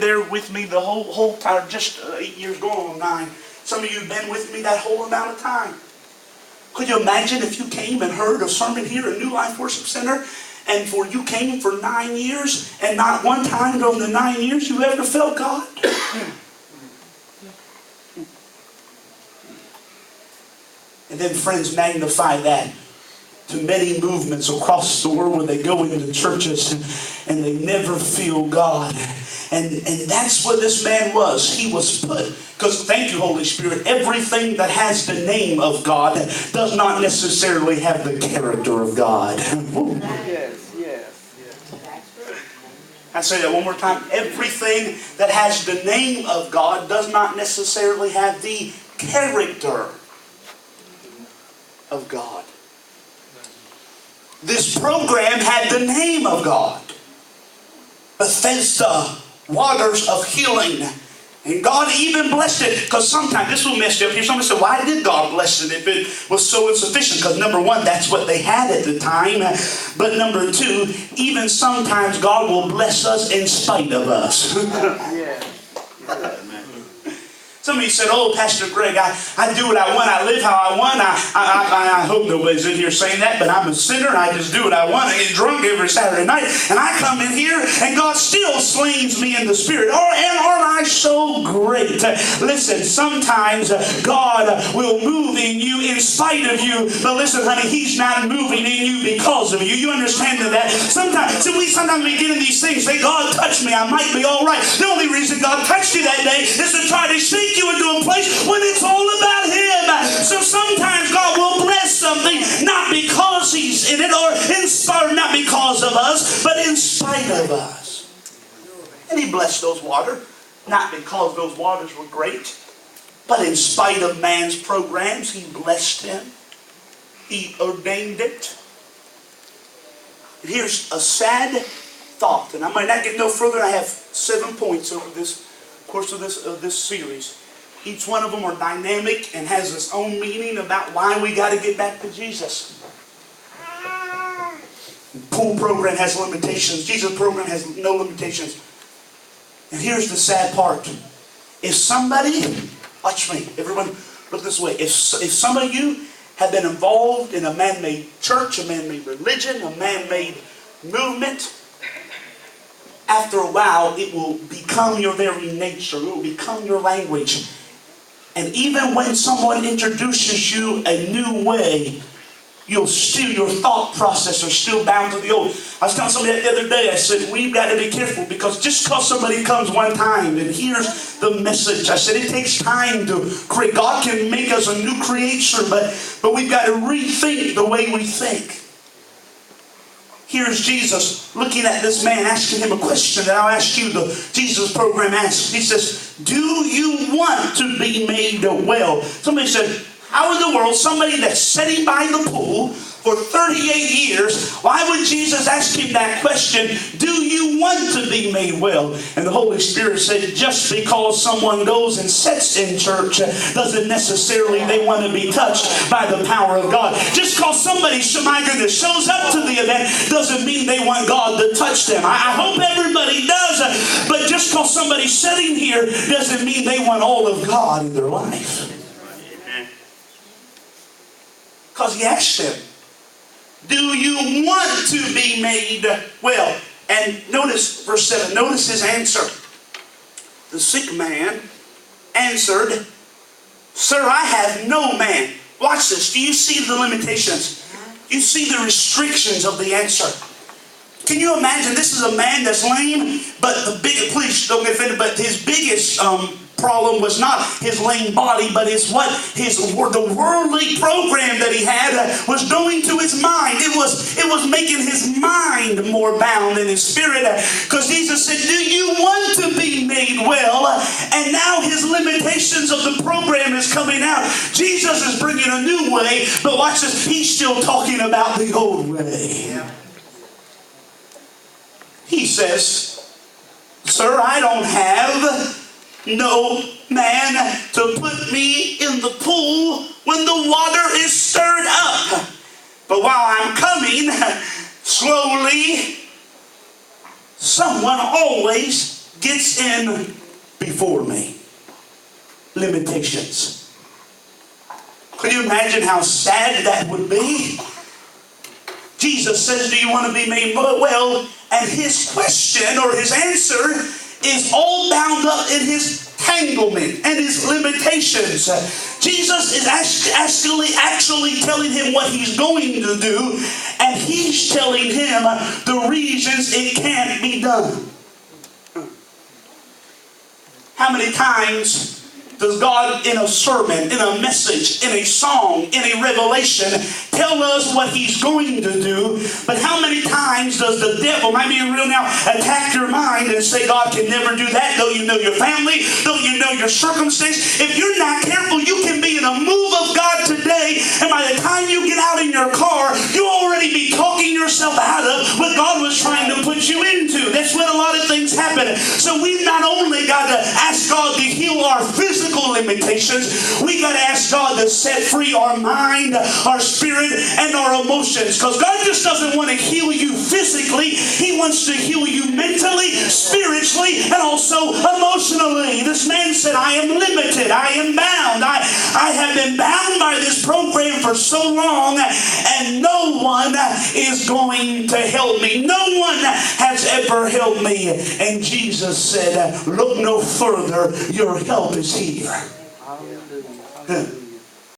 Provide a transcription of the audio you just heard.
there with me the whole time, just 8 years going on 9. Some of you have been with me that whole amount of time. Could you imagine if you came and heard a sermon here at New Life Worship Center, and you came for 9 years, and not one time during the 9 years you ever felt God? And then friends magnify that to many movements across the world where they go into churches and they never feel God. And that's what this man was. He was put, because thank you, Holy Spirit, everything that has the name of God does not necessarily have the character of God. Yes. I say that one more time. Everything that has the name of God does not necessarily have the character of God. This program had the name of God. Bethesda, waters of healing. And God even blessed it. Because sometimes, this will mess you up here. Somebody said, why did God bless it if it was so insufficient? Because number one, that's what they had at the time. But number two, even sometimes God will bless us in spite of us. Somebody said, oh, Pastor Greg, I do what I want. I live how I want. I hope nobody's in here saying that, but I'm a sinner. And I just do what I want. I get drunk every Saturday night. And I come in here and God still slings me in the spirit. And aren't I so great? Listen, sometimes God will move in you in spite of you. But listen, honey, He's not moving in you because of you. You understand that? Sometimes we get in these things, say, God touched me. I might be all right. The only reason God touched you that day is to try to shake you into a place when it's all about Him. So sometimes God will bless something not because He's in it or not because of us, but in spite of us. And He blessed those waters, not because those waters were great, but in spite of man's programs, He blessed them. He ordained it. And here's a sad thought, and I might not get no further. I have 7 points over this course of this series. Each one of them are dynamic and has its own meaning about why we got to get back to Jesus. The pool program has limitations. Jesus' program has no limitations. And here's the sad part. If somebody, watch me, everyone look this way. If some of you have been involved in a man-made church, a man-made religion, a man-made movement, after a while, it will become your very nature. It will become your language. And even when someone introduces you a new way, your thought process are still bound to the old. I was telling somebody that the other day, I said, we've got to be careful, because just because somebody comes one time and hears the message, I said, it takes time to create. God can make us a new creature, but we've got to rethink the way we think. Here's Jesus looking at this man, asking him a question that I'll ask you, the Jesus program asks. He says, do you want to be made well? Somebody said, how in the world, somebody that's sitting by the pool for 38 years, why would Jesus ask him that question? Do you want to be made well? And the Holy Spirit said, just because someone goes and sits in church doesn't necessarily they want to be touched by the power of God. Just because somebody, my goodness, shows up to the event doesn't mean they want God to touch them. I hope everybody does, but just because somebody's sitting here doesn't mean they want all of God in their life. Because He asked him, do you want to be made well? And notice verse 7. Notice his answer. The sick man answered, sir, I have no man. Watch this. Do you see the limitations? You see the restrictions of the answer. Can you imagine? This is a man that's lame, but please don't get offended, but his biggest problem was not his lame body, but it's what the worldly program that he had was going to his mind. It was making his mind more bound than his spirit. Because Jesus said, do you want to be made well? And now his limitations of the program is coming out. Jesus is bringing a new way, but watch this, He's still talking about the old way. Yeah. He says, sir, I don't have no man to put me in the pool when the water is stirred up. But while I'm coming, slowly, someone always gets in before me. Limitations. Can you imagine how sad that would be? Jesus says, do you want to be made well? And his question or his answer is all bound up in his entanglement and his limitations. Jesus is actually telling him what he's going to do, and he's telling him the reasons it can't be done. How many times does God in a sermon, in a message, in a song, in a revelation tell us what he's going to do? But how many times does the devil, might be real now, attack your mind and say God can never do that, though you know your family, though you know your circumstance? If you're not careful, you can be in a move of God today, and by the time you get out in your car, you'll already be talking yourself out of what God was trying to put you into. That's when a lot of things happen. So we've not only got to ask God to heal our physical limitations, we got to ask God to set free our mind, our spirit, and our emotions. Because God just doesn't want to heal you physically. He wants to heal you mentally, spiritually, and also emotionally. This man said, I am limited. I am bound. I have been bound by this program for so long, and no one is going to help me. No one has ever helped me. And Jesus said, look no further. Your help is here.